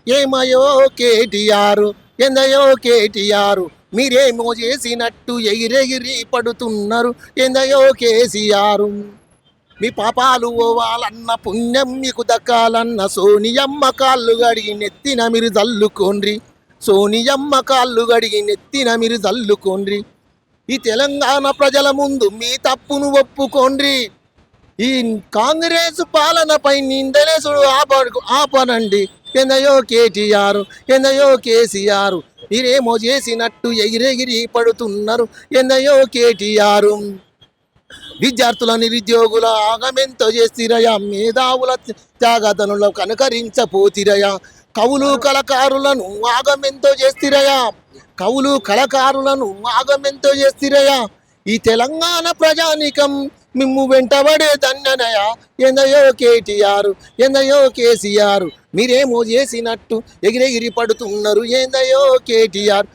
ఏమయో కేటీఆర్, ఎందయో కేటీఆర్, మీరేమో చేసినట్టు ఎగిరెగిరి పడుతున్నారు ఎందయో కేసీఆర్. మీ పాపాలు ఓవాలన్న పుణ్యం మీకు దక్కాలన్న సోనియమ్మ కాళ్ళు గడిగి నెత్తిన మీరు జల్లుకోండ్రి, సోనియమ్మ కాళ్ళు గడిగి నెత్తిన మీరు జల్లుకోండ్రి. ఈ తెలంగాణ ప్రజల ముందు మీ తప్పును ఒప్పుకోండ్రి. ఈ కాంగ్రెస్ పాలనపై నిందలేసుడు ఆపనండి. ఎందయో కేటీఆర్, ఎందయో కేసీఆర్, మీరేమో చేసినట్టు ఎగిరెగిరి పడుతున్నారు ఎందయో కేటీఆర్. విద్యార్థుల నిరుద్యోగుల ఆగమెంతో చేసిరయా, మేధావుల త్యాగతనులు కనుకరించపోతిరయా, కవులు కళకారులను ఆగమెంతో చేసిరయా, కవులు కళకారులను ఆగమెంతో చేసిరయా. ఈ తెలంగాణ ప్రజానికం మిమ్ము వెంటబడే దండనయ ఎందయో కేటీఆర్, ఎందయో కేసీఆర్, మీరేమో చేసినట్టు ఎగిరెగిరి పడుతున్నారు ఎందయో కేటీఆర్.